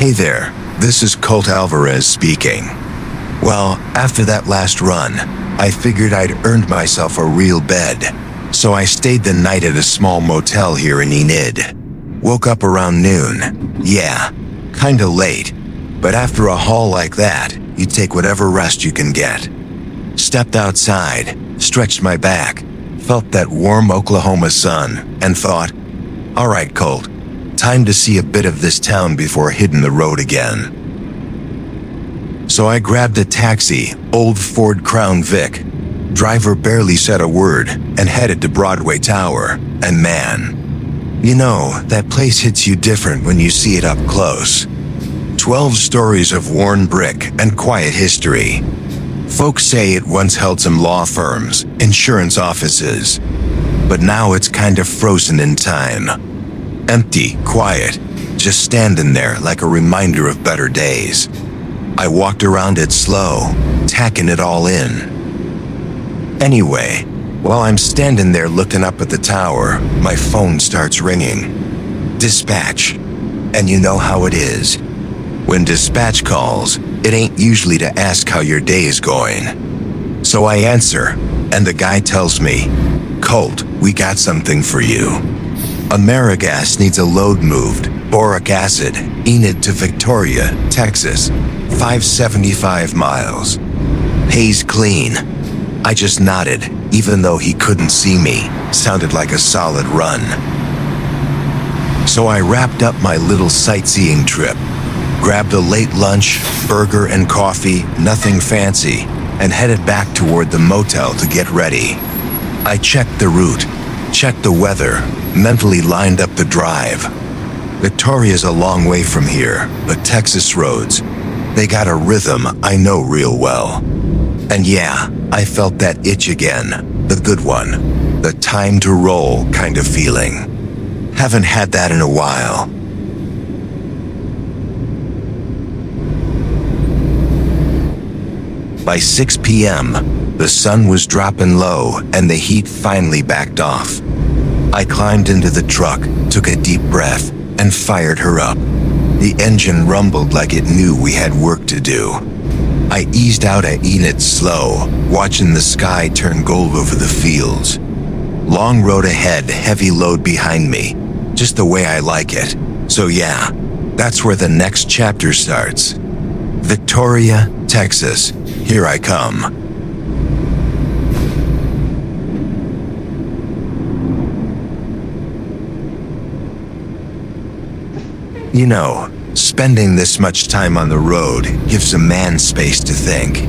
Hey there, this is Colt Alvarez speaking. Well, after that last run, I figured I'd earned myself a real bed, so I stayed the night at a small motel here in Enid. Woke up around noon. Yeah, kinda late, but after a haul like that, you take whatever rest you can get. Stepped outside, stretched my back, felt that warm Oklahoma sun, and thought, all right, Colt, time to see a bit of this town before hitting the road again. So I grabbed a taxi, old Ford Crown Vic. Driver barely said a word and headed to Broadway Tower. And man, you know, that place hits you different when you see it up close. 12 stories of worn brick and quiet history. Folks say it once held some law firms, insurance offices, but now it's kind of frozen in time. Empty, quiet, just standing there like a reminder of better days. I walked around it slow, tacking it all in. Anyway, while I'm standing there looking up at the tower, my phone starts ringing. Dispatch. And you know how it is. When dispatch calls, it ain't usually to ask how your day is going. So I answer, and the guy tells me, Colt, we got something for you. AmeriGas needs a load moved, Boric Acid, Enid to Victoria, Texas, 575 miles. Pays clean. I just nodded, even though he couldn't see me. Sounded like a solid run. So I wrapped up my little sightseeing trip, grabbed a late lunch, burger and coffee, nothing fancy, and headed back toward the motel to get ready. I checked the route, checked the weather, mentally lined up the drive. Victoria's a long way from here, but Texas roads, they got a rhythm I know real well. And yeah, I felt that itch again, the good one, the time to roll kind of feeling. Haven't had that in a while. By 6 p.m., the sun was dropping low and the heat finally backed off. I climbed into the truck, took a deep breath, and fired her up. The engine rumbled like it knew we had work to do. I eased out at Enid slow, watching the sky turn gold over the fields. Long road ahead, heavy load behind me, just the way I like it. So yeah, that's where the next chapter starts. Victoria, Texas, here I come. You know, spending this much time on the road gives a man space to think.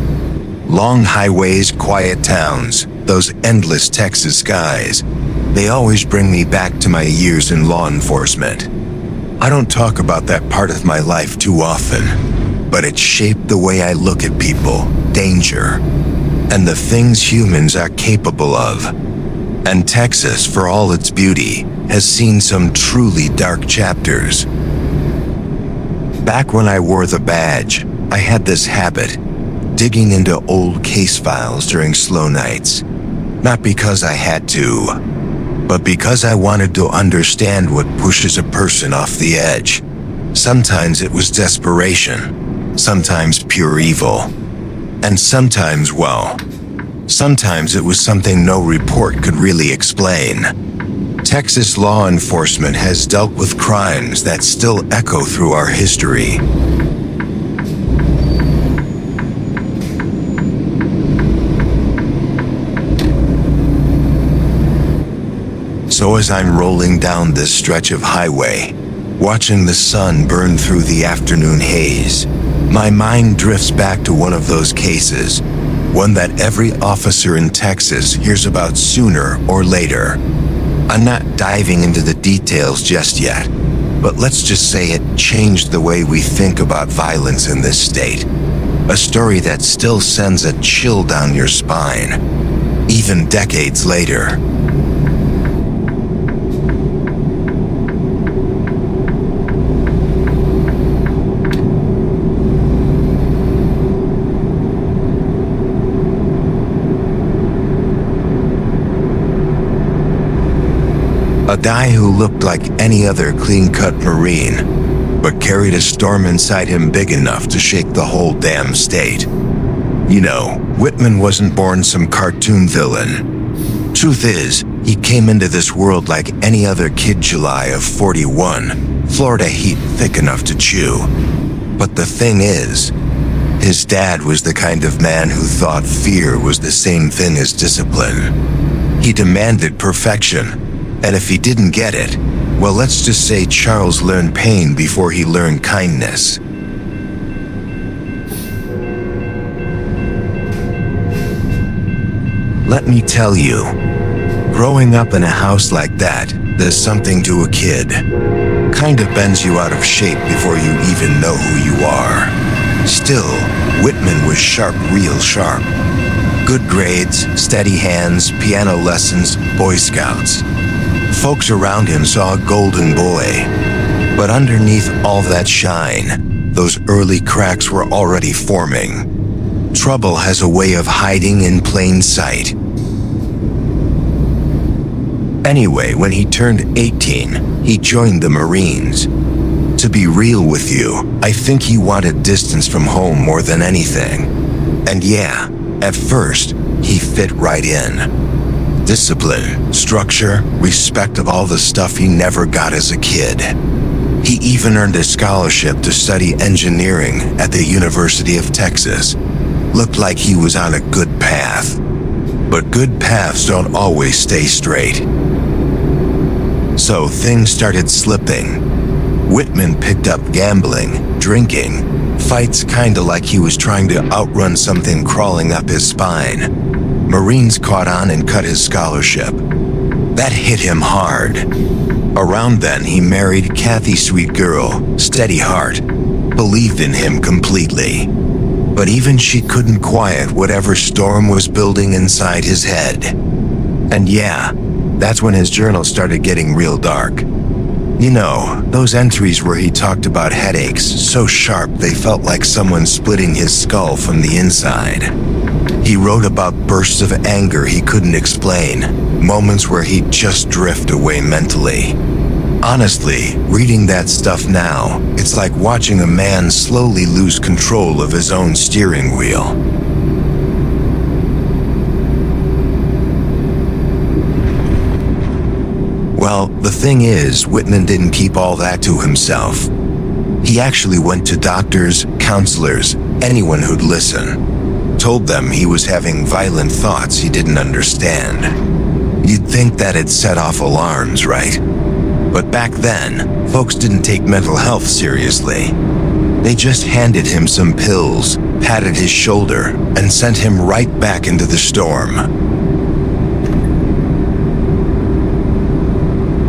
Long highways, quiet towns, those endless Texas skies, they always bring me back to my years in law enforcement. I don't talk about that part of my life too often, but it shaped the way I look at people, danger, and the things humans are capable of. And Texas, for all its beauty, has seen some truly dark chapters. Back when I wore the badge, I had this habit, digging into old case files during slow nights. Not because I had to, but because I wanted to understand what pushes a person off the edge. Sometimes it was desperation, sometimes pure evil, and sometimes, well, sometimes it was something no report could really explain. Texas law enforcement has dealt with crimes that still echo through our history. So as I'm rolling down this stretch of highway, watching the sun burn through the afternoon haze, my mind drifts back to one of those cases, one that every officer in Texas hears about sooner or later. I'm not diving into the details just yet, but let's just say it changed the way we think about violence in this state. A story that still sends a chill down your spine, even decades later. A guy who looked like any other clean-cut Marine, but carried a storm inside him big enough to shake the whole damn state. You know, Whitman wasn't born some cartoon villain. Truth is, he came into this world like any other kid July of 41, Florida heat thick enough to chew. But the thing is, his dad was the kind of man who thought fear was the same thing as discipline. He demanded perfection, and if he didn't get it, well, let's just say Charles learned pain before he learned kindness. Let me tell you, growing up in a house like that does something to a kid. Kind of bends you out of shape before you even know who you are. Still, Whitman was sharp, real sharp. Good grades, steady hands, piano lessons, Boy Scouts. Folks around him saw a golden boy. But underneath all that shine, those early cracks were already forming. Trouble has a way of hiding in plain sight. Anyway, when he turned 18, he joined the Marines. To be real with you, I think he wanted distance from home more than anything. And yeah, at first, he fit right in. Discipline, structure, respect of all the stuff he never got as a kid. He even earned a scholarship to study engineering at the University of Texas. Looked like he was on a good path. But good paths don't always stay straight. So things started slipping. Whitman picked up gambling, drinking, fights kinda like he was trying to outrun something crawling up his spine. Marines caught on and cut his scholarship. That hit him hard. Around then, he married Kathy, sweet girl, steady heart, believed in him completely. But even she couldn't quiet whatever storm was building inside his head. And yeah, that's when his journal started getting real dark. You know, those entries where he talked about headaches so sharp they felt like someone splitting his skull from the inside. He wrote about bursts of anger he couldn't explain, moments where he'd just drift away mentally. Honestly, reading that stuff now, it's like watching a man slowly lose control of his own steering wheel. Well, the thing is, Whitman didn't keep all that to himself. He actually went to doctors, counselors, anyone who'd listen. Told them he was having violent thoughts he didn't understand. You'd think that'd set off alarms, right? But back then, folks didn't take mental health seriously. They just handed him some pills, patted his shoulder, and sent him right back into the storm.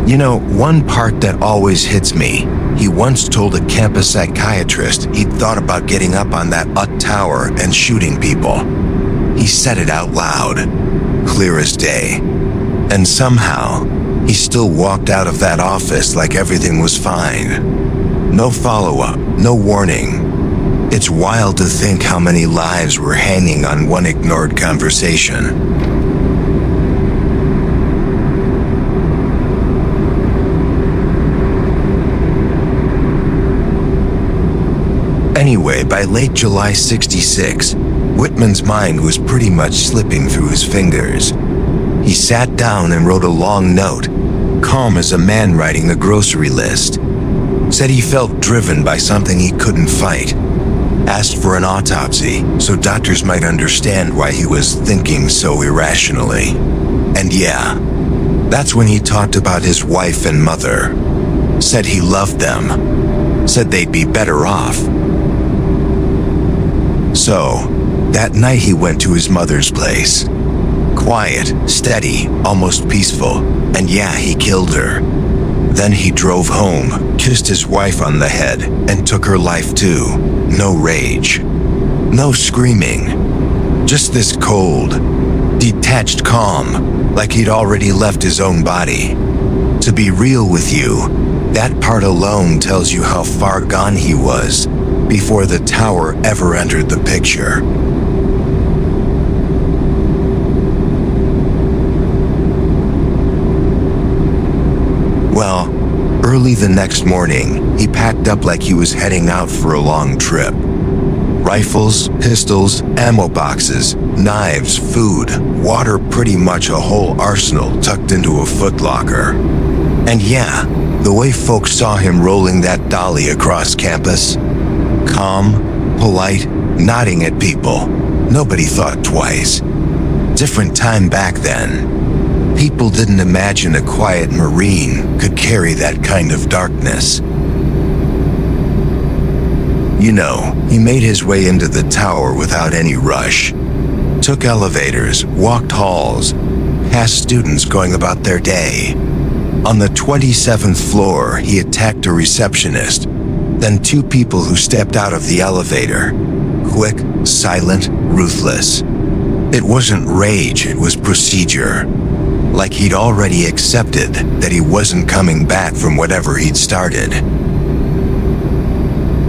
You know, one part that always hits me, he once told a campus psychiatrist he'd thought about getting up on that tower and shooting people. He said it out loud, clear as day. And somehow, he still walked out of that office like everything was fine. No follow-up, no warning. It's wild to think how many lives were hanging on one ignored conversation. Anyway, by late July '66, Whitman's mind was pretty much slipping through his fingers. He sat down and wrote a long note, calm as a man writing a grocery list. Said he felt driven by something he couldn't fight. Asked for an autopsy so doctors might understand why he was thinking so irrationally. And yeah, that's when he talked about his wife and mother. Said he loved them. Said they'd be better off. So, that night he went to his mother's place. Quiet, steady, almost peaceful, and yeah, he killed her. Then he drove home, kissed his wife on the head, and took her life too. No rage. No screaming. Just this cold, detached calm, like he'd already left his own body. To be real with you, that part alone tells you how far gone he was before the tower ever entered the picture. Well, Early the next morning, he packed up like he was heading out for a long trip. Rifles, pistols, ammo boxes, knives, food, water, pretty much a whole arsenal tucked into a footlocker. And yeah, the way folks saw him rolling that dolly across campus, calm, polite, nodding at people, nobody thought twice. Different time back then. People didn't imagine a quiet Marine could carry that kind of darkness. You know, he made his way into the tower without any rush. Took elevators, walked halls, past students going about their day. On the 27th floor, he attacked a receptionist, then two people who stepped out of the elevator. Quick, silent, ruthless. It wasn't rage, it was procedure. Like he'd already accepted that he wasn't coming back from whatever he'd started.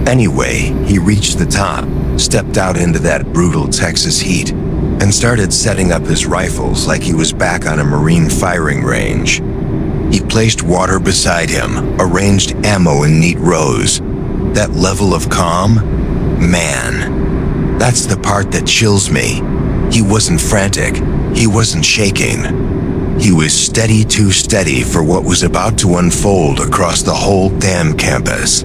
Anyway, he reached the top, stepped out into that brutal Texas heat, and started setting up his rifles like he was back on a Marine firing range. He placed water beside him, arranged ammo in neat rows. That level of calm? Man, that's the part that chills me. He wasn't frantic, he wasn't shaking. He was steady, too steady for what was about to unfold across the whole damn campus.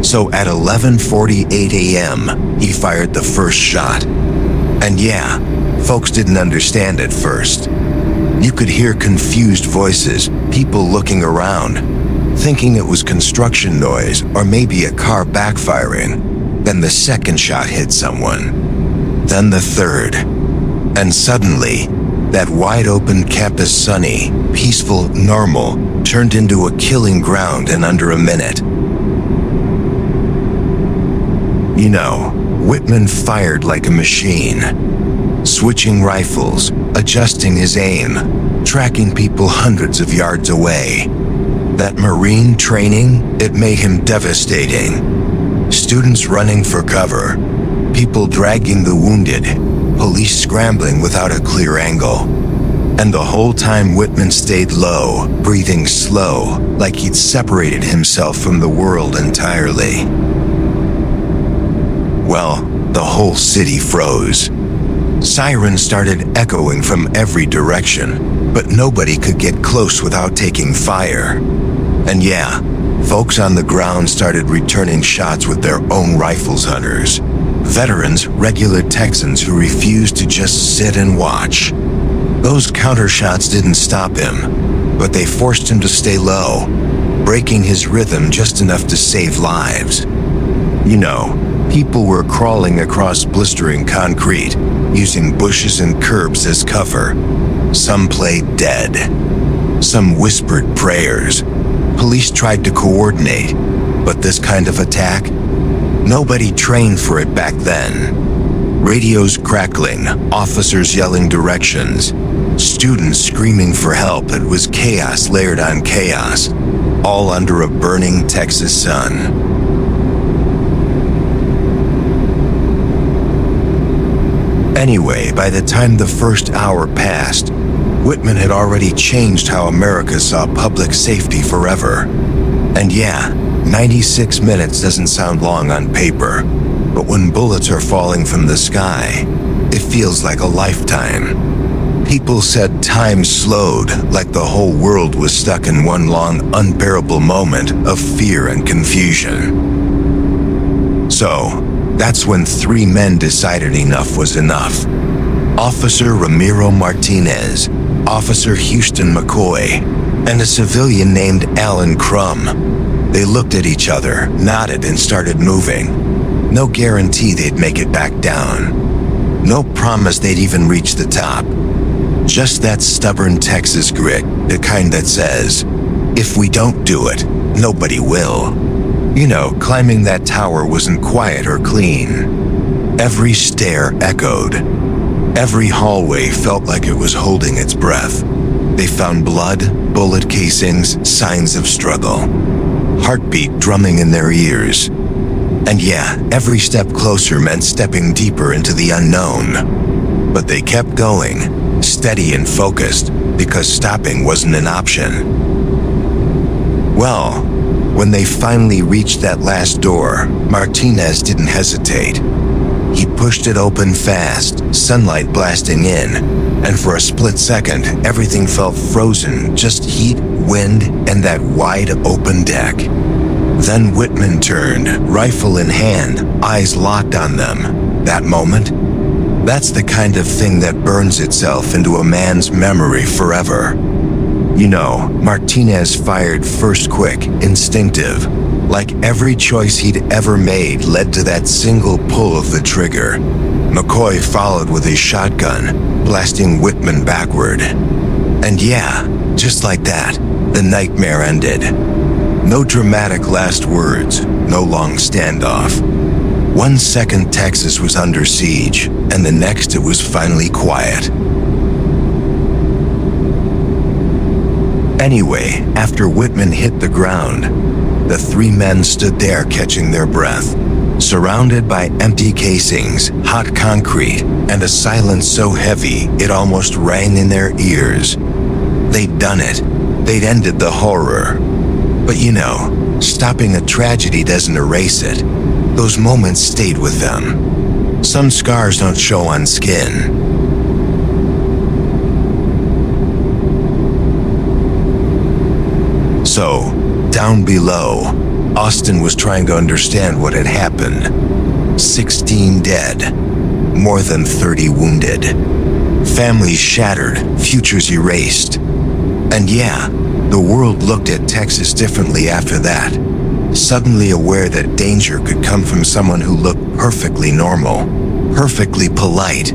So at 11:48 a.m., he fired the first shot. And yeah, folks didn't understand at first. You could hear confused voices, people looking around, thinking it was construction noise or maybe a car backfiring. Then the second shot hit someone. Then the third. And suddenly, that wide-open campus, sunny, peaceful, normal, turned into a killing ground in under a minute. You know, Whitman fired like a machine, switching rifles, adjusting his aim, tracking people hundreds of yards away. That Marine training, it made him devastating. Students running for cover, people dragging the wounded, police scrambling without a clear angle. And the whole time Whitman stayed low, breathing slow, like he'd separated himself from the world entirely. Well, the whole city froze. Sirens started echoing from every direction, but nobody could get close without taking fire. And yeah, folks on the ground started returning shots with their own rifles, hunters. Veterans, regular Texans who refused to just sit and watch. Those counter shots didn't stop him, but they forced him to stay low, breaking his rhythm just enough to save lives. You know, people were crawling across blistering concrete, using bushes and curbs as cover. Some played dead. Some whispered prayers. Police tried to coordinate, but this kind of attack? Nobody trained for it back then. Radios crackling, officers yelling directions, students screaming for help. It was chaos layered on chaos, all under a burning Texas sun. Anyway, by the time the first hour passed, Whitman had already changed how America saw public safety forever. And yeah, 96 minutes doesn't sound long on paper, but when bullets are falling from the sky, it feels like a lifetime. People said time slowed, like the whole world was stuck in one long, unbearable moment of fear and confusion. So, that's when three men decided enough was enough. Officer Ramiro Martinez, Officer Houston McCoy, and a civilian named Alan Crum. They looked at each other, nodded, and started moving. No guarantee they'd make it back down. No promise they'd even reach the top. Just that stubborn Texas grit, the kind that says, if we don't do it, nobody will. You know, climbing that tower wasn't quiet or clean. Every stair echoed. Every hallway felt like it was holding its breath. They found blood, bullet casings, signs of struggle. Heartbeat drumming in their ears. And yeah, every step closer meant stepping deeper into the unknown. But they kept going, steady and focused, because stopping wasn't an option. Well, when they finally reached that last door, Martinez didn't hesitate. He pushed it open fast, sunlight blasting in, and for a split second, everything felt frozen, just heat, wind, and that wide open deck. Then Whitman turned, rifle in hand, eyes locked on them. That moment? That's the kind of thing that burns itself into a man's memory forever. You know, Martinez fired first quick, instinctive, like every choice he'd ever made led to that single pull of the trigger. McCoy followed with his shotgun, blasting Whitman backward. And yeah, just like that, the nightmare ended. No dramatic last words, no long standoff. 1 second Texas was under siege, and the next it was finally quiet. Anyway, after Whitman hit the ground, the three men stood there catching their breath, surrounded by empty casings, hot concrete, and a silence so heavy it almost rang in their ears. They'd done it. They'd ended the horror. But you know, stopping a tragedy doesn't erase it. Those moments stayed with them. Some scars don't show on skin. So, down below, Austin was trying to understand what had happened. 16 dead, more than 30 wounded. Families shattered, futures erased. And yeah, the world looked at Texas differently after that, suddenly aware that danger could come from someone who looked perfectly normal, perfectly polite,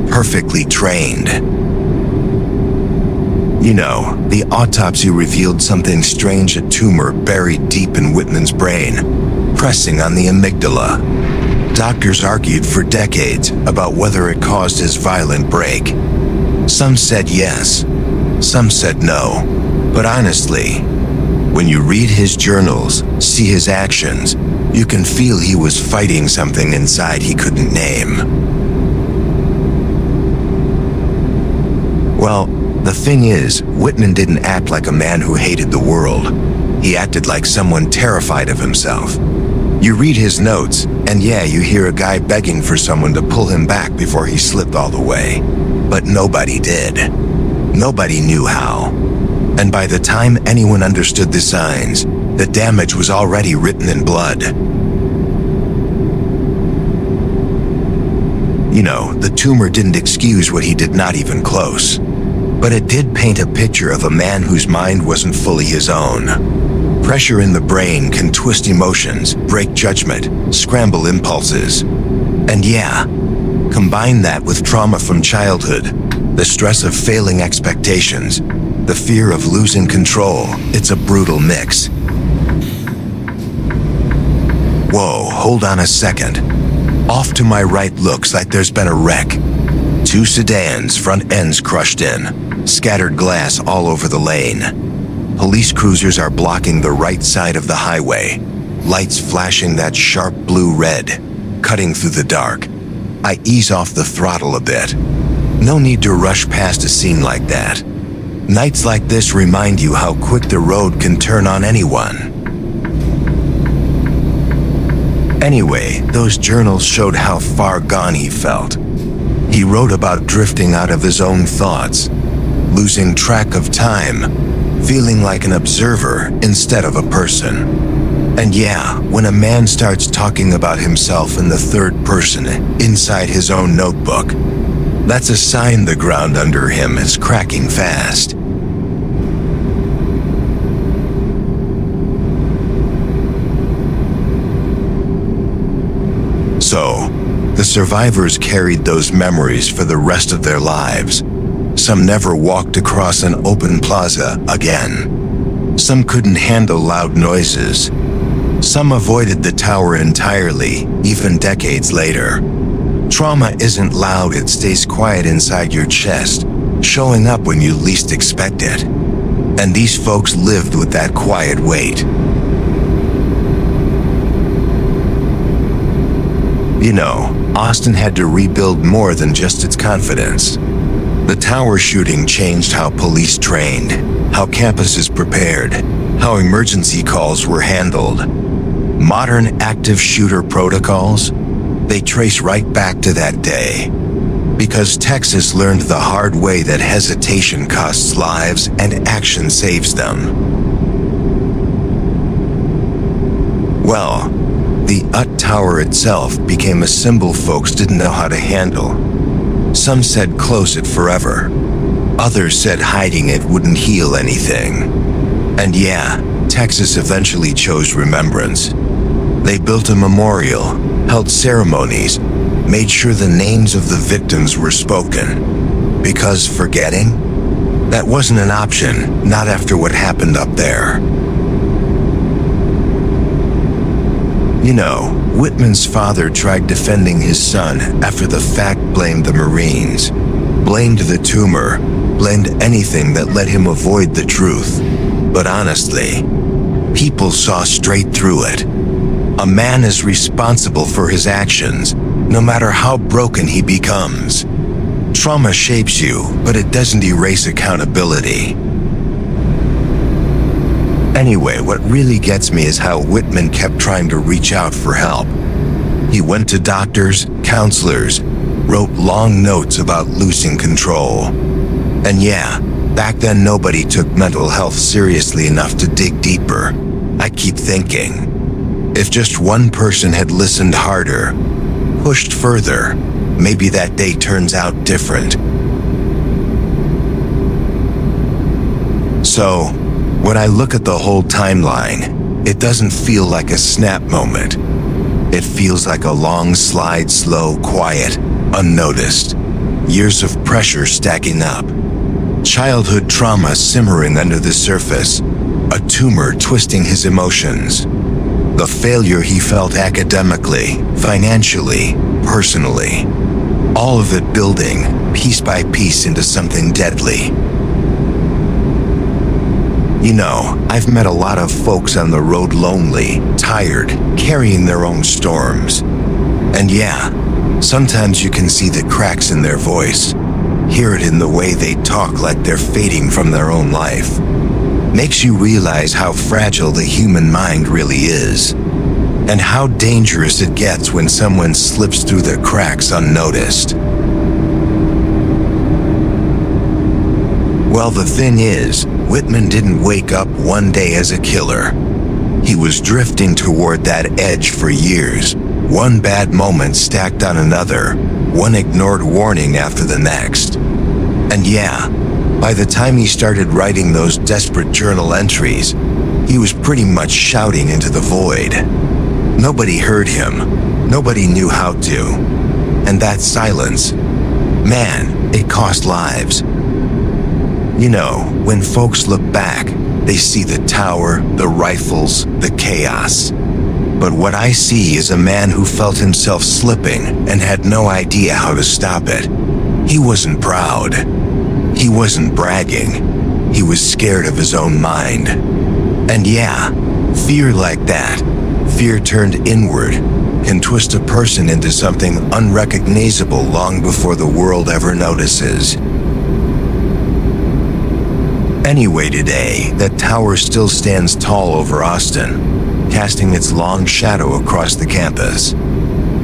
perfectly trained. You know, the autopsy revealed something strange, a tumor buried deep in Whitman's brain, pressing on the amygdala. Doctors argued for decades about whether it caused his violent break. Some said yes, some said no. But honestly, when you read his journals, see his actions, you can feel he was fighting something inside he couldn't name. Well, the thing is, Whitman didn't act like a man who hated the world. He acted like someone terrified of himself. You read his notes, and yeah, you hear a guy begging for someone to pull him back before he slipped all the way. But nobody did. Nobody knew how. And by the time anyone understood the signs, the damage was already written in blood. You know, the tumor didn't excuse what he did, not even close. But it did paint a picture of a man whose mind wasn't fully his own. Pressure in the brain can twist emotions, break judgment, scramble impulses. And yeah, combine that with trauma from childhood, the stress of failing expectations, the fear of losing control. It's a brutal mix. Whoa, hold on a second. Off to my right looks like there's been a wreck. 2 sedans, front ends crushed in, scattered glass all over the lane. Police cruisers are blocking the right side of the highway, lights flashing that sharp blue-red, cutting through the dark. I ease off the throttle a bit. No need to rush past a scene like that. Nights like this remind you how quick the road can turn on anyone. Anyway, those journals showed how far gone he felt. He wrote about drifting out of his own thoughts, losing track of time, feeling like an observer instead of a person. And yeah, when a man starts talking about himself in the third person inside his own notebook, that's a sign the ground under him is cracking fast. So, the survivors carried those memories for the rest of their lives. Some never walked across an open plaza again. Some couldn't handle loud noises. Some avoided the tower entirely, even decades later. Trauma isn't loud, it stays quiet inside your chest, showing up when you least expect it. And these folks lived with that quiet weight. You know, Austin had to rebuild more than just its confidence. The tower shooting changed how police trained, how campuses prepared, how emergency calls were handled. Modern active shooter protocols, they trace right back to that day. Because Texas learned the hard way that hesitation costs lives and action saves them. Well, the UT Tower itself became a symbol folks didn't know how to handle. Some said close it forever. Others said hiding it wouldn't heal anything. And yeah, Texas eventually chose remembrance. They built a memorial, held ceremonies, made sure the names of the victims were spoken. Because forgetting? That wasn't an option, not after what happened up there. You know, Whitman's father tried defending his son after the fact, blamed the Marines, blamed the tumor, blamed anything that let him avoid the truth. But honestly, people saw straight through it. A man is responsible for his actions, no matter how broken he becomes. Trauma shapes you, but it doesn't erase accountability. Anyway, what really gets me is how Whitman kept trying to reach out for help. He went to doctors, counselors, wrote long notes about losing control. And yeah, back then nobody took mental health seriously enough to dig deeper. I keep thinking, if just one person had listened harder, pushed further, maybe that day turns out different. So, when I look at the whole timeline, it doesn't feel like a snap moment. It feels like a long slide, slow, quiet, unnoticed. Years of pressure stacking up. Childhood trauma simmering under the surface. A tumor twisting his emotions. The failure he felt academically, financially, personally. All of it building, piece by piece, into something deadly. You know, I've met a lot of folks on the road lonely, tired, carrying their own storms. And yeah, sometimes you can see the cracks in their voice, hear it in the way they talk like they're fading from their own life. Makes you realize how fragile the human mind really is, and how dangerous it gets when someone slips through the cracks unnoticed. Well, the thing is, Whitman didn't wake up one day as a killer. He was drifting toward that edge for years, one bad moment stacked on another, one ignored warning after the next. And yeah, by the time he started writing those desperate journal entries, he was pretty much shouting into the void. Nobody heard him, nobody knew how to. And that silence, man, it cost lives. You know, when folks look back, they see the tower, the rifles, the chaos. But what I see is a man who felt himself slipping and had no idea how to stop it. He wasn't proud. He wasn't bragging. He was scared of his own mind. And yeah, fear like that, fear turned inward, can twist a person into something unrecognizable long before the world ever notices. Anyway, today, that tower still stands tall over Austin, casting its long shadow across the campus.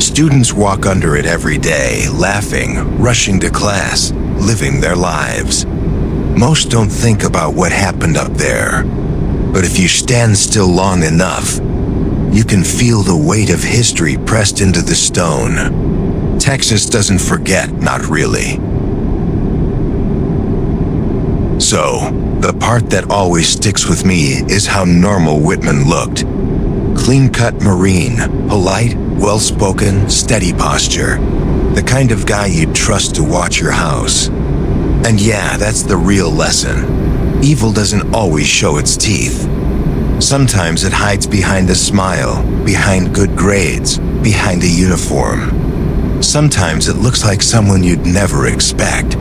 Students walk under it every day, laughing, rushing to class, living their lives. Most don't think about what happened up there, but if you stand still long enough, you can feel the weight of history pressed into the stone. Texas doesn't forget, not really. So, the part that always sticks with me is how normal Whitman looked. Clean-cut Marine, polite, well-spoken, steady posture. The kind of guy you'd trust to watch your house. And yeah, that's the real lesson. Evil doesn't always show its teeth. Sometimes it hides behind a smile, behind good grades, behind a uniform. Sometimes it looks like someone you'd never expect.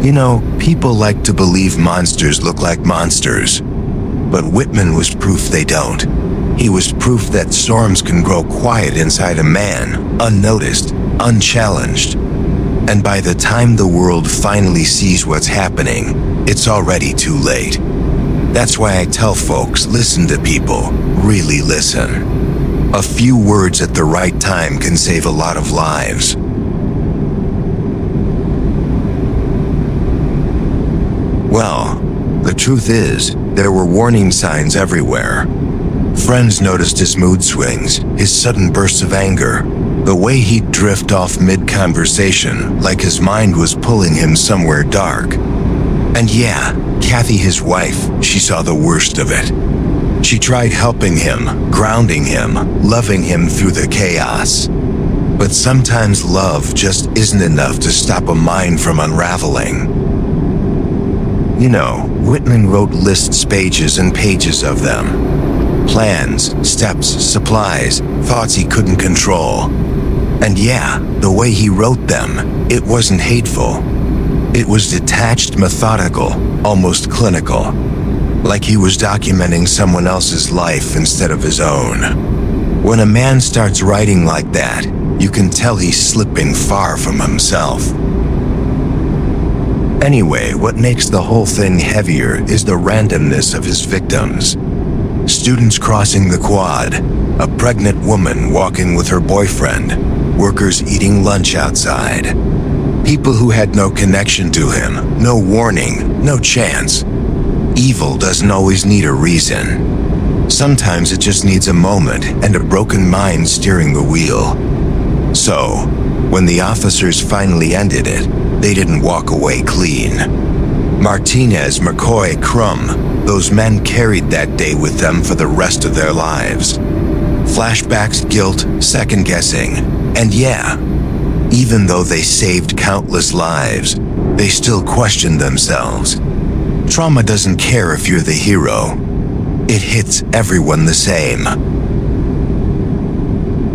You know, people like to believe monsters look like monsters, but Whitman was proof they don't. He was proof that storms can grow quiet inside a man, unnoticed, unchallenged. And by the time the world finally sees what's happening, it's already too late. That's why I tell folks, listen to people, really listen. A few words at the right time can save a lot of lives. Well, the truth is, there were warning signs everywhere. Friends noticed his mood swings, his sudden bursts of anger, the way he'd drift off mid-conversation like his mind was pulling him somewhere dark. And yeah, Kathy, his wife, she saw the worst of it. She tried helping him, grounding him, loving him through the chaos. But sometimes love just isn't enough to stop a mind from unraveling. You know, Whitman wrote lists, pages and pages of them. Plans, steps, supplies, thoughts he couldn't control. And yeah, the way he wrote them, it wasn't hateful. It was detached, methodical, almost clinical. Like he was documenting someone else's life instead of his own. When a man starts writing like that, you can tell he's slipping far from himself. Anyway, what makes the whole thing heavier is the randomness of his victims. Students crossing the quad, a pregnant woman walking with her boyfriend, workers eating lunch outside. People who had no connection to him, no warning, no chance. Evil doesn't always need a reason. Sometimes it just needs a moment and a broken mind steering the wheel. So, when the officers finally ended it, they didn't walk away clean. Martinez, McCoy, Crumb, those men carried that day with them for the rest of their lives. Flashbacks, guilt, second-guessing, and yeah, even though they saved countless lives, they still questioned themselves. Trauma doesn't care if you're the hero. It hits everyone the same.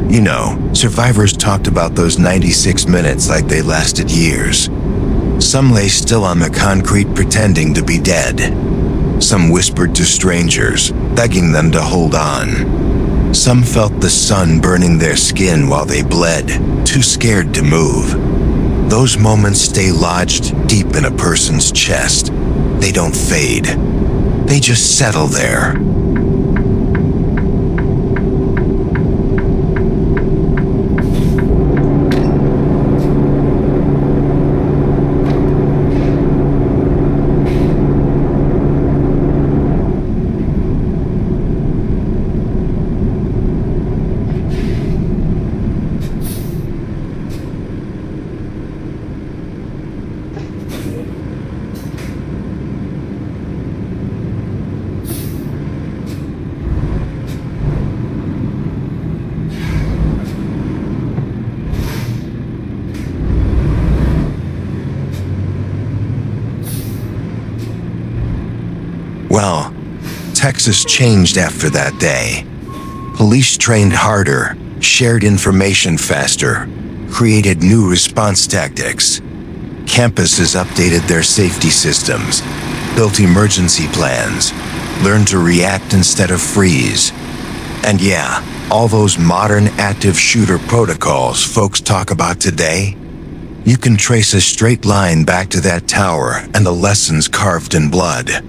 You know, survivors talked about those 96 minutes like they lasted years. Some lay still on the concrete pretending to be dead. Some whispered to strangers, begging them to hold on. Some felt the sun burning their skin while they bled, too scared to move. Those moments stay lodged deep in a person's chest. They don't fade. They just settle there. Well, Texas changed after that day. Police trained harder, shared information faster, created new response tactics. Campuses updated their safety systems, built emergency plans, learned to react instead of freeze. And yeah, all those modern active shooter protocols folks talk about today, you can trace a straight line back to that tower and the lessons carved in blood.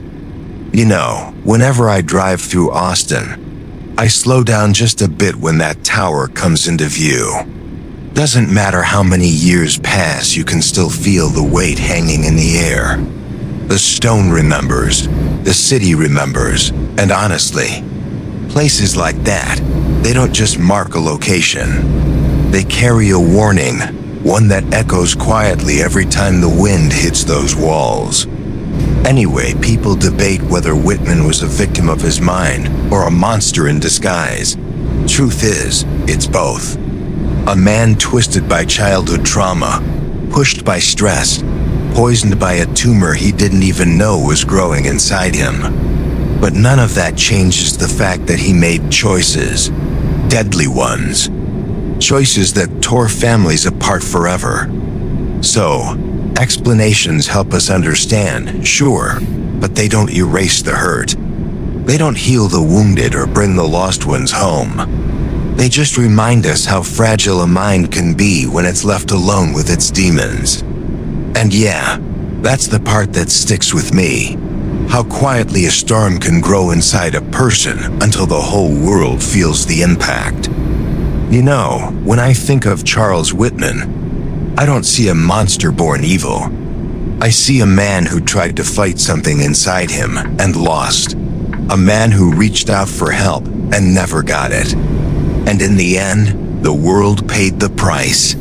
You know, whenever I drive through Austin, I slow down just a bit when that tower comes into view. Doesn't matter how many years pass, you can still feel the weight hanging in the air. The stone remembers, the city remembers, and honestly, places like that, they don't just mark a location. They carry a warning, one that echoes quietly every time the wind hits those walls. Anyway, people debate whether Whitman was a victim of his mind or a monster in disguise. Truth is, it's both. A man twisted by childhood trauma, pushed by stress, poisoned by a tumor he didn't even know was growing inside him. But none of that changes the fact that he made choices, deadly ones. Choices that tore families apart forever. So, explanations help us understand, sure, but they don't erase the hurt. They don't heal the wounded or bring the lost ones home. They just remind us how fragile a mind can be when it's left alone with its demons. And yeah, That's the part that sticks with me. How quietly a storm can grow inside a person until the whole world feels the impact. You know, when I think of Charles Whitman, I don't see a monster-born evil. I see a man who tried to fight something inside him and lost. A man who reached out for help and never got it. And in the end, the world paid the price.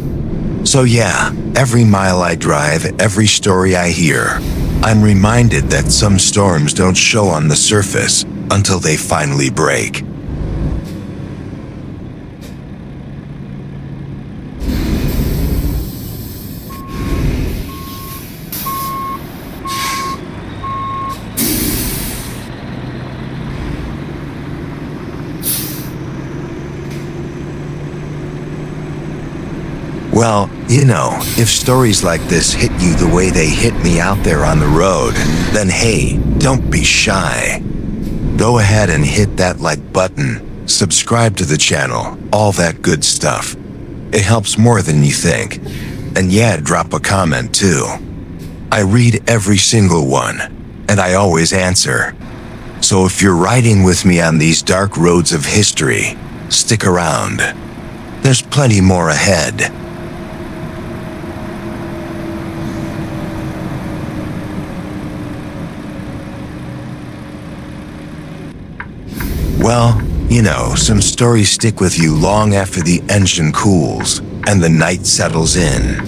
So yeah, every mile I drive, every story I hear, I'm reminded that some storms don't show on the surface until they finally break. Well, you know, if stories like this hit you the way they hit me out there on the road, then hey, don't be shy. Go ahead and hit that like button, subscribe to the channel, all that good stuff. It helps more than you think. And yeah, drop a comment too. I read every single one, and I always answer. So if you're riding with me on these dark roads of history, stick around. There's plenty more ahead. Well, you know, some stories stick with you long after the engine cools and the night settles in.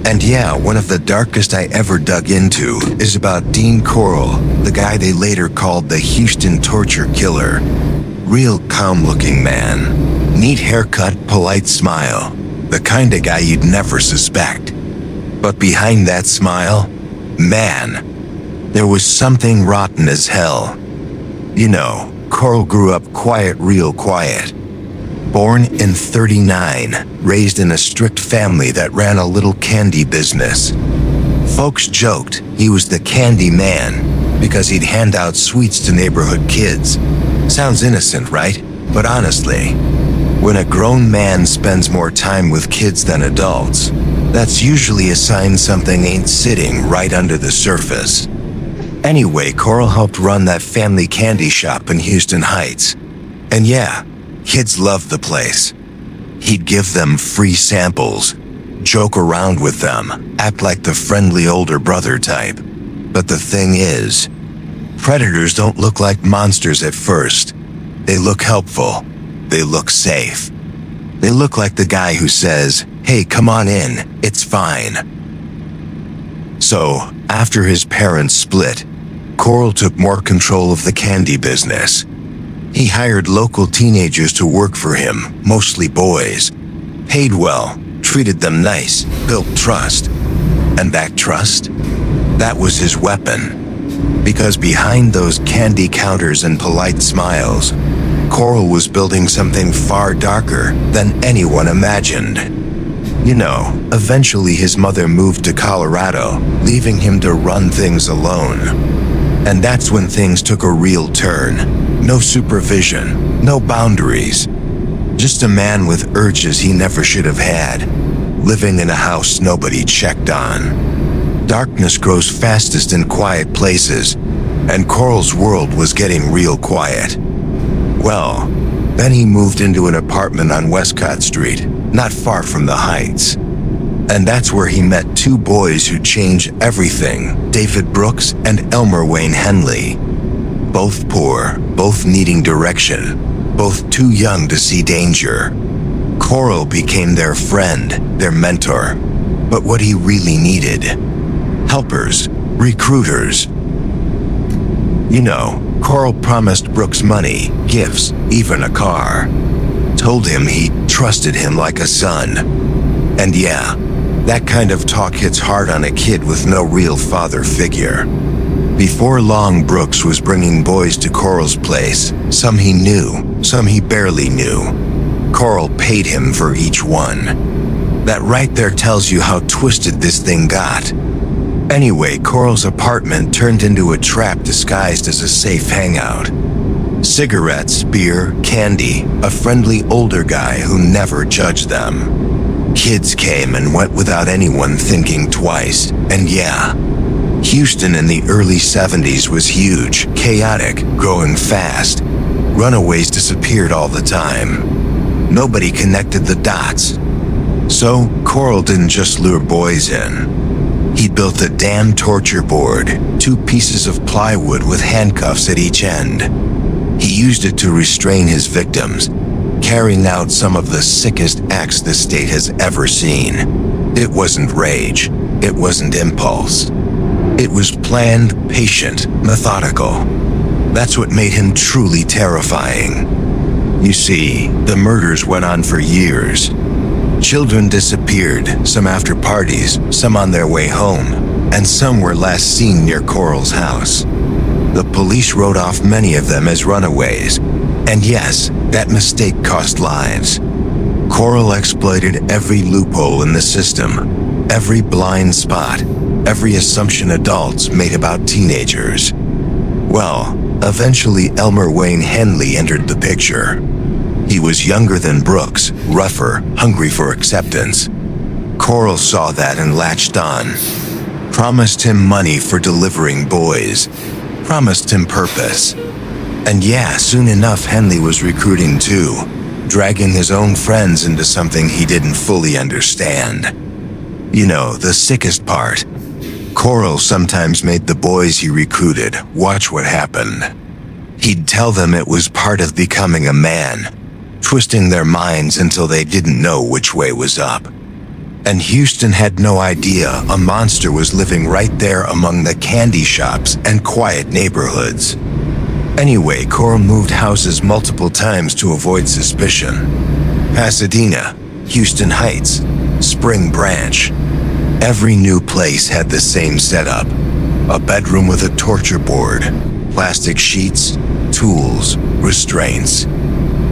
And yeah, one of the darkest I ever dug into is about Dean Corll, the guy they later called the Houston torture killer. Real calm-looking man. Neat haircut, polite smile. The kind of guy you'd never suspect. But behind that smile, man, there was something rotten as hell. You know, Corll grew up quiet, real quiet. Born in '39, raised in a strict family that ran a little candy business. Folks joked he was the candy man because he'd hand out sweets to neighborhood kids. Sounds innocent, right? But honestly, when a grown man spends more time with kids than adults, that's usually a sign something ain't sitting right under the surface. Anyway, Corll helped run that family candy shop in Houston Heights. And yeah, kids loved the place. He'd give them free samples, joke around with them, act like the friendly older brother type. But the thing is, predators don't look like monsters at first. They look helpful. They look safe. They look like the guy who says, "Hey, come on in, it's fine." So, after his parents split, Corll took more control of the candy business. He hired local teenagers to work for him, mostly boys. Paid well, treated them nice, built trust. And that trust? That was his weapon. Because behind those candy counters and polite smiles, Corll was building something far darker than anyone imagined. You know, eventually his mother moved to Colorado, leaving him to run things alone. And that's when things took a real turn. No supervision, no boundaries. Just a man with urges he never should have had, living in a house nobody checked on. Darkness grows fastest in quiet places, and Corll's world was getting real quiet. Well, then he moved into an apartment on Westcott Street, not far from the Heights. And that's where he met two boys who changed everything, David Brooks and Elmer Wayne Henley. Both poor, both needing direction, both too young to see danger. Corll became their friend, their mentor. But what he really needed? Helpers, recruiters. You know, Corll promised Brooks money, gifts, even a car. Told him he trusted him like a son. And yeah, that kind of talk hits hard on a kid with no real father figure. Before long, Brooks was bringing boys to Corll's place. Some he knew, some he barely knew. Corll paid him for each one. That right there tells you how twisted this thing got. Anyway, Corll's apartment turned into a trap disguised as a safe hangout. Cigarettes, beer, candy, a friendly older guy who never judged them. Kids came and went without anyone thinking twice, and yeah, Houston in the early 70s was huge, chaotic, growing fast. Runaways disappeared all the time. Nobody connected the dots. So, Corll didn't just lure boys in. He built a damn torture board, 2 pieces of plywood with handcuffs at each end. He used it to restrain his victims, carrying out some of the sickest acts the state has ever seen. It wasn't rage. It wasn't impulse. It was planned, patient, methodical. That's what made him truly terrifying. You see, the murders went on for years. Children disappeared, some after parties, some on their way home, and some were last seen near Corll's house. The police wrote off many of them as runaways, and yes, that mistake cost lives. Corll exploited every loophole in the system, every blind spot, every assumption adults made about teenagers. Well, eventually Elmer Wayne Henley entered the picture. He was younger than Brooks, rougher, hungry for acceptance. Corll saw that and latched on. Promised him money for delivering boys. Promised him purpose. And yeah, soon enough Henley was recruiting too, dragging his own friends into something he didn't fully understand. You know, the sickest part. Corll sometimes made the boys he recruited watch what happened. He'd tell them it was part of becoming a man, twisting their minds until they didn't know which way was up. And Houston had no idea a monster was living right there among the candy shops and quiet neighborhoods. Anyway, Corll moved houses multiple times to avoid suspicion. Pasadena, Houston Heights, Spring Branch. Every new place had the same setup. A bedroom with a torture board, plastic sheets, tools, restraints.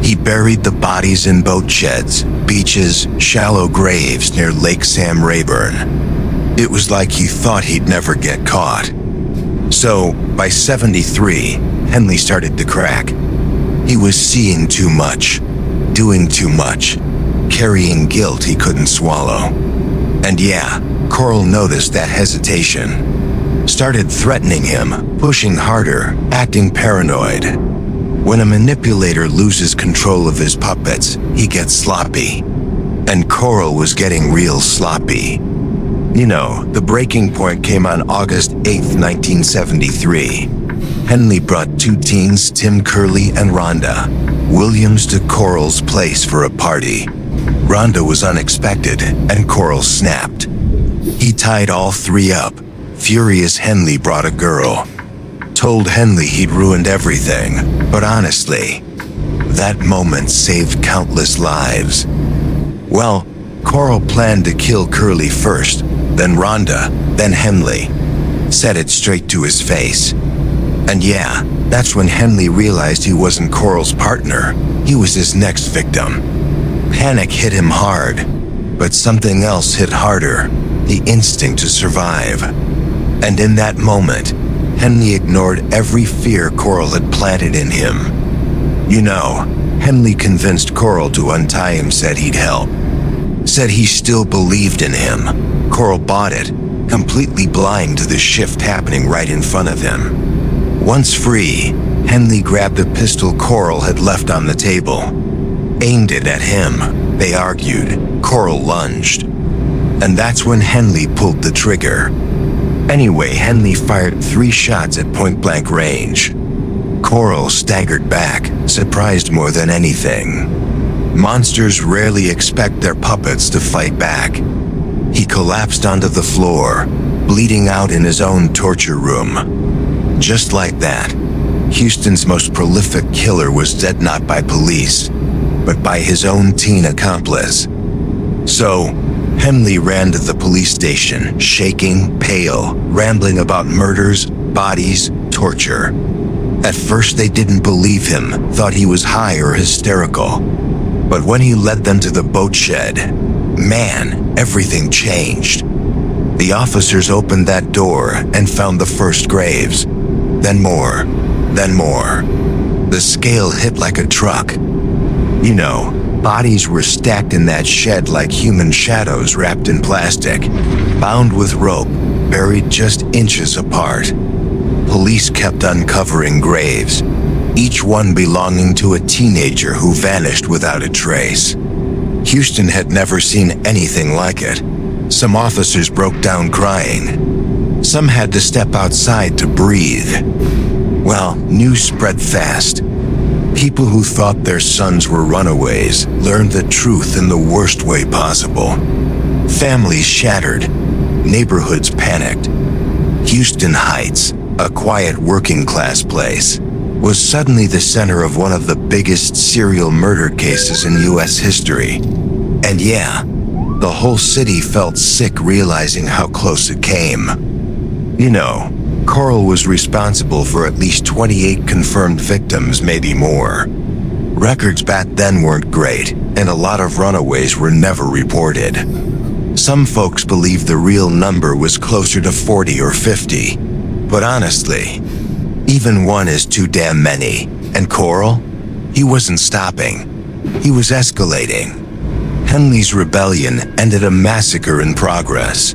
He buried the bodies in boat sheds, beaches, shallow graves near Lake Sam Rayburn. It was like he thought he'd never get caught. So, by 73, Henley started to crack. He was seeing too much, doing too much, carrying guilt he couldn't swallow. And yeah, Corll noticed that hesitation. Started threatening him, pushing harder, acting paranoid. When a manipulator loses control of his puppets, he gets sloppy. And Corll was getting real sloppy. You know, the breaking point came on August 8th, 1973. Henley brought 2 teens, Tim Curley and Rhonda Williams, to Corll's place for a party. Rhonda was unexpected, and Corll snapped. He tied all 3 up. Furious, Henley brought a girl. Told Henley he'd ruined everything, but honestly, that moment saved countless lives. Well, Corll planned to kill Curley first, then Rhonda, then Henley. Said it straight to his face. And yeah, that's when Henley realized he wasn't Corll's partner. He was his next victim. Panic hit him hard, but something else hit harder, the instinct to survive. And in that moment, Henley ignored every fear Corll had planted in him. You know, Henley convinced Corll to untie him, said he'd help. Said he still believed in him. Corll bought it, completely blind to the shift happening right in front of him. Once free, Henley grabbed the pistol Corll had left on the table. Aimed it at him. They argued. Corll lunged. And that's when Henley pulled the trigger. Anyway, Henley fired 3 shots at point-blank range. Corll staggered back, surprised more than anything. Monsters rarely expect their puppets to fight back. He collapsed onto the floor, bleeding out in his own torture room. Just like that, Houston's most prolific killer was dead not by police, but by his own teen accomplice. So, Henley ran to the police station, shaking, pale, rambling about murders, bodies, torture. At first they didn't believe him, thought he was high or hysterical. But when he led them to the boat shed, man, everything changed. The officers opened that door and found the first graves. Then more, then more. The scale hit like a truck. You know, bodies were stacked in that shed like human shadows wrapped in plastic, bound with rope, buried just inches apart. Police kept uncovering graves, each one belonging to a teenager who vanished without a trace. Houston had never seen anything like it. Some officers broke down crying. Some had to step outside to breathe. Well, news spread fast. People who thought their sons were runaways learned the truth in the worst way possible. Families shattered. Neighborhoods panicked. Houston Heights, a quiet working-class place, was suddenly the center of one of the biggest serial murder cases in U.S. history. And yeah, the whole city felt sick realizing how close it came. You know, Corll was responsible for at least 28 confirmed victims, maybe more. Records back then weren't great, and a lot of runaways were never reported. Some folks believe the real number was closer to 40 or 50. But honestly, even one is too damn many. And Corll? He wasn't stopping. He was escalating. Henley's rebellion ended a massacre in progress.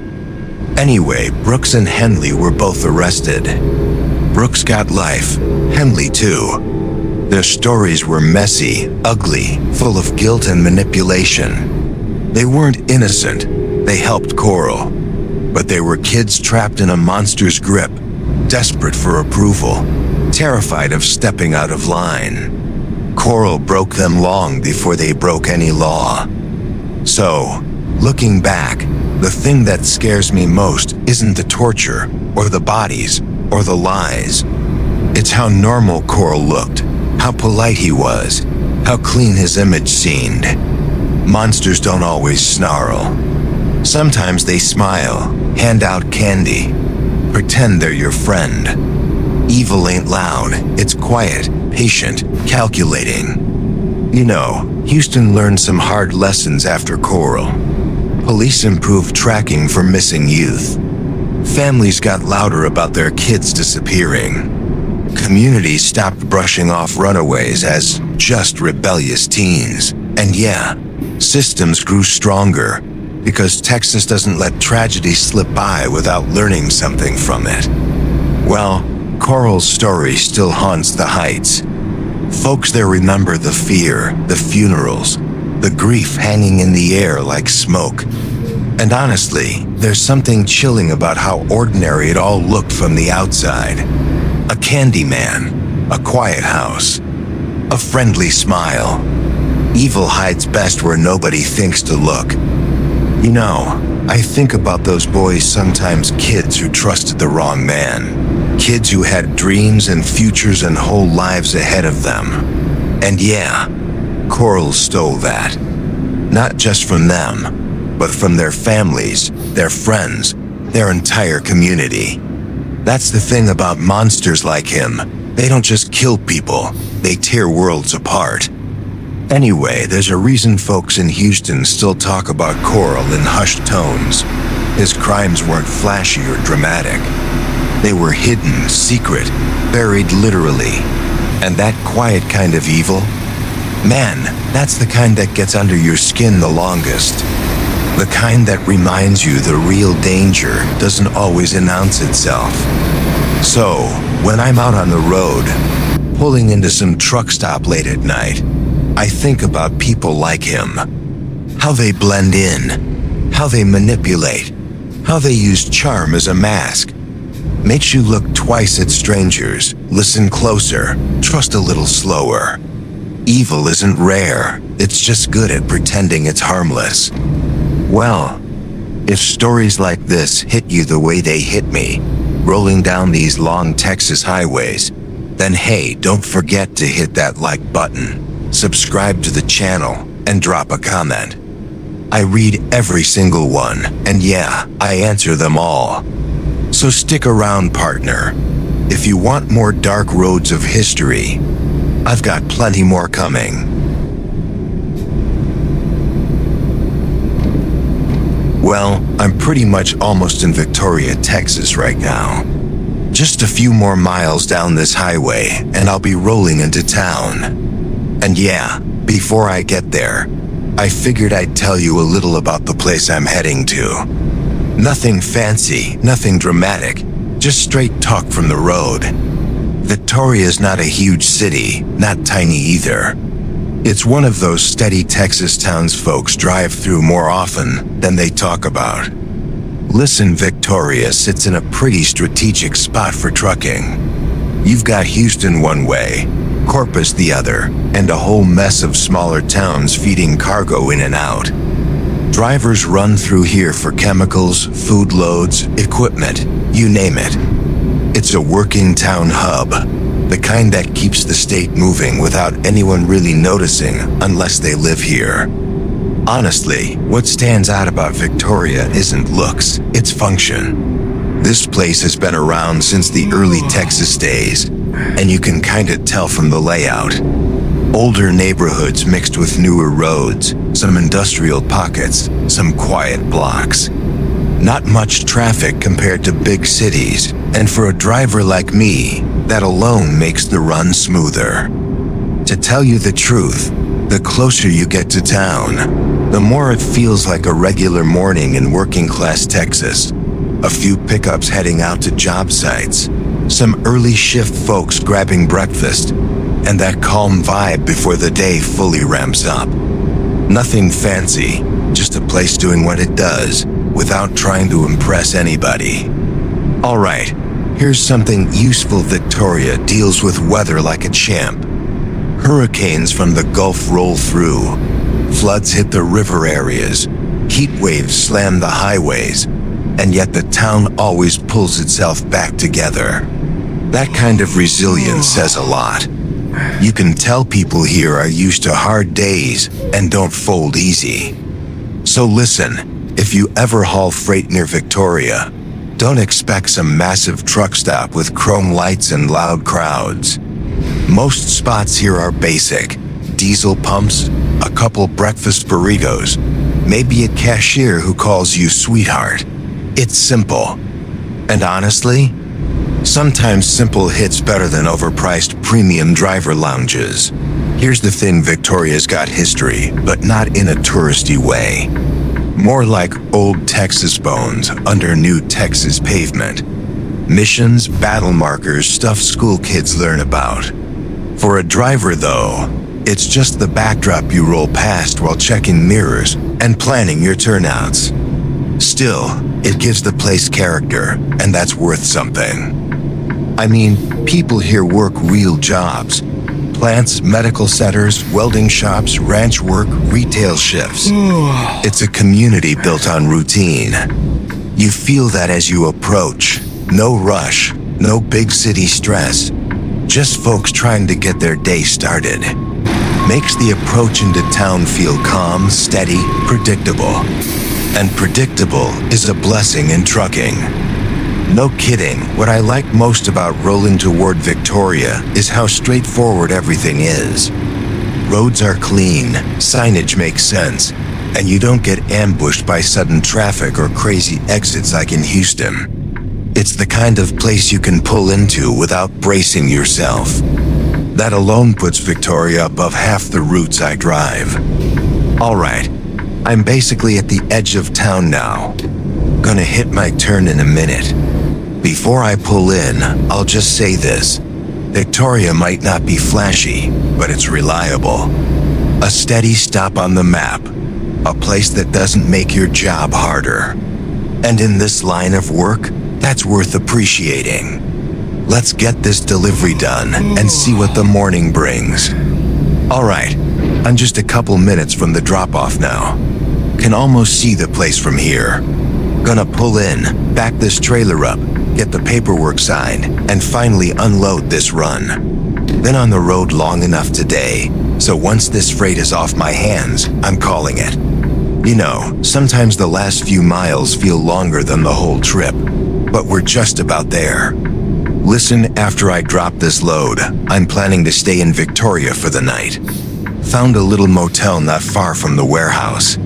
Anyway, Brooks and Henley were both arrested. Brooks got life, Henley too. Their stories were messy, ugly, full of guilt and manipulation. They weren't innocent. They helped Corll. But they were kids trapped in a monster's grip, desperate for approval, terrified of stepping out of line. Corll broke them long before they broke any law. So, looking back, the thing that scares me most isn't the torture, or the bodies, or the lies. It's how normal Corll looked, how polite he was, how clean his image seemed. Monsters don't always snarl. Sometimes they smile, hand out candy, pretend they're your friend. Evil ain't loud, it's quiet, patient, calculating. You know, Houston learned some hard lessons after Corll. Police improved tracking for missing youth. Families got louder about their kids disappearing. Communities stopped brushing off runaways as just rebellious teens. And yeah, systems grew stronger because Texas doesn't let tragedy slip by without learning something from it. Well, Corll's story still haunts the Heights. Folks there remember the fear, the funerals, the grief hanging in the air like smoke. And honestly, there's something chilling about how ordinary it all looked from the outside. A candy man, a quiet house, a friendly smile. Evil hides best where nobody thinks to look. You know, I think about those boys, sometimes kids who trusted the wrong man. Kids who had dreams and futures and whole lives ahead of them. And yeah, Corll stole that. Not just from them, but from their families, their friends, their entire community. That's the thing about monsters like him. They don't just kill people, they tear worlds apart. Anyway, there's a reason folks in Houston still talk about Corll in hushed tones. His crimes weren't flashy or dramatic. They were hidden, secret, buried literally. And that quiet kind of evil? Man, that's the kind that gets under your skin the longest. The kind that reminds you the real danger doesn't always announce itself. So, when I'm out on the road, pulling into some truck stop late at night, I think about people like him. How they blend in, how they manipulate, how they use charm as a mask. Makes you look twice at strangers, listen closer, trust a little slower. Evil isn't rare, it's just good at pretending it's harmless. Well, if stories like this hit you the way they hit me, rolling down these long Texas highways, then hey, don't forget to hit that like button, subscribe to the channel, and drop a comment. I read every single one, and yeah, I answer them all. So stick around, partner. If you want more dark roads of history, I've got plenty more coming. Well, I'm pretty much almost in Victoria, Texas right now. Just a few more miles down this highway, and I'll be rolling into town. And yeah, before I get there, I figured I'd tell you a little about the place I'm heading to. Nothing fancy, nothing dramatic, just straight talk from the road. Victoria's not a huge city, not tiny either. It's one of those steady Texas towns folks drive through more often than they talk about. Listen, Victoria sits in a pretty strategic spot for trucking. You've got Houston one way, Corpus the other, and a whole mess of smaller towns feeding cargo in and out. Drivers run through here for chemicals, food loads, equipment, you name it. It's a working town hub, the kind that keeps the state moving without anyone really noticing unless they live here. Honestly, what stands out about Victoria isn't looks, it's function. This place has been around since the early Texas days, and you can kinda tell from the layout. Older neighborhoods mixed with newer roads, some industrial pockets, some quiet blocks. Not much traffic compared to big cities, and for a driver like me, that alone makes the run smoother. To tell you the truth, the closer you get to town, the more it feels like a regular morning in working-class Texas. A few pickups heading out to job sites, some early shift folks grabbing breakfast, and that calm vibe before the day fully ramps up. Nothing fancy, just a place doing what it does without trying to impress anybody. All right, here's something useful. Victoria deals with weather like a champ. Hurricanes from the Gulf roll through. Floods hit the river areas. Heat waves slam the highways. And yet the town always pulls itself back together. That kind of resilience says a lot. You can tell people here are used to hard days and don't fold easy. So listen, if you ever haul freight near Victoria, don't expect some massive truck stop with chrome lights and loud crowds. Most spots here are basic. Diesel pumps, a couple breakfast burritos, maybe a cashier who calls you sweetheart. It's simple. And honestly, sometimes simple hits better than overpriced premium driver lounges. Here's the thing, Victoria's got history, but not in a touristy way. More like old Texas bones under new Texas pavement. Missions, battle markers, stuff school kids learn about. For a driver though, it's just the backdrop you roll past while checking mirrors and planning your turnouts. Still, it gives the place character, and that's worth something. I mean, people here work real jobs. Plants, medical centers, welding shops, ranch work, retail shifts. It's a community built on routine. You feel that as you approach. No rush, no big city stress. Just folks trying to get their day started. Makes the approach into town feel calm, steady, predictable. And predictable is a blessing in trucking. No kidding, what I like most about rolling toward Victoria is how straightforward everything is. Roads are clean, signage makes sense, and you don't get ambushed by sudden traffic or crazy exits like in Houston. It's the kind of place you can pull into without bracing yourself. That alone puts Victoria above half the routes I drive. All right, I'm basically at the edge of town now. Gonna hit my turn in a minute. Before I pull in, I'll just say this. Victoria might not be flashy, but it's reliable. A steady stop on the map. A place that doesn't make your job harder. And in this line of work, that's worth appreciating. Let's get this delivery done and see what the morning brings. All right, I'm just a couple minutes from the drop-off now. Can almost see the place from here. Gonna pull in, back this trailer up, get the paperwork signed, and finally unload this run. Been on the road long enough today, so once this freight is off my hands, I'm calling it. You know, sometimes the last few miles feel longer than the whole trip, but we're just about there. Listen, after I drop this load, I'm planning to stay in Victoria for the night. Found a little motel not far from the warehouse.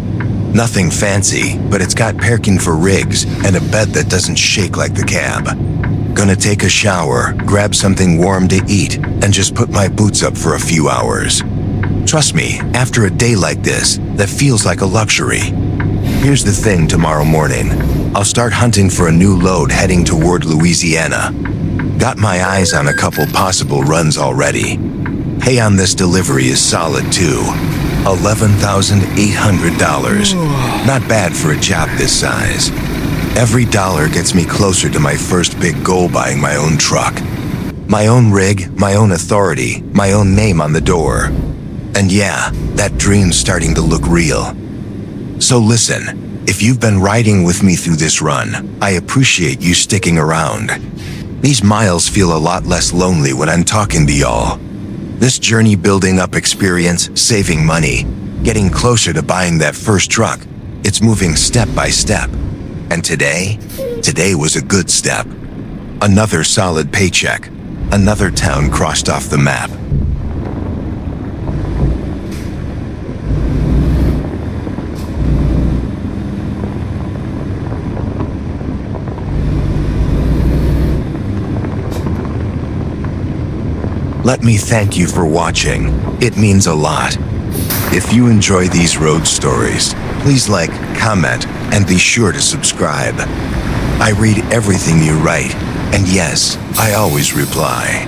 Nothing fancy, but it's got parking for rigs and a bed that doesn't shake like the cab. Gonna take a shower, grab something warm to eat, and just put my boots up for a few hours. Trust me, after a day like this, that feels like a luxury. Here's the thing tomorrow morning. I'll start hunting for a new load heading toward Louisiana. Got my eyes on a couple possible runs already. Pay on this delivery is solid too. $11,800. Not bad for a job this size. Every dollar gets me closer to my first big goal, buying my own truck. My own rig, my own authority, my own name on the door. And yeah, that dream's starting to look real. So listen, if you've been riding with me through this run, I appreciate you sticking around. These miles feel a lot less lonely when I'm talking to y'all. This journey building up experience, saving money, getting closer to buying that first truck, it's moving step by step. And today was a good step. Another solid paycheck, another town crossed off the map. Let me thank you for watching. It means a lot. If you enjoy these road stories, please like, comment, and be sure to subscribe. I read everything you write, and yes, I always reply.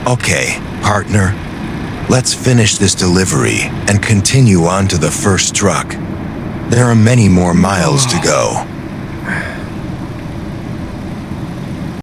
Okay, partner, let's finish this delivery and continue on to the first truck. There are many more miles to go.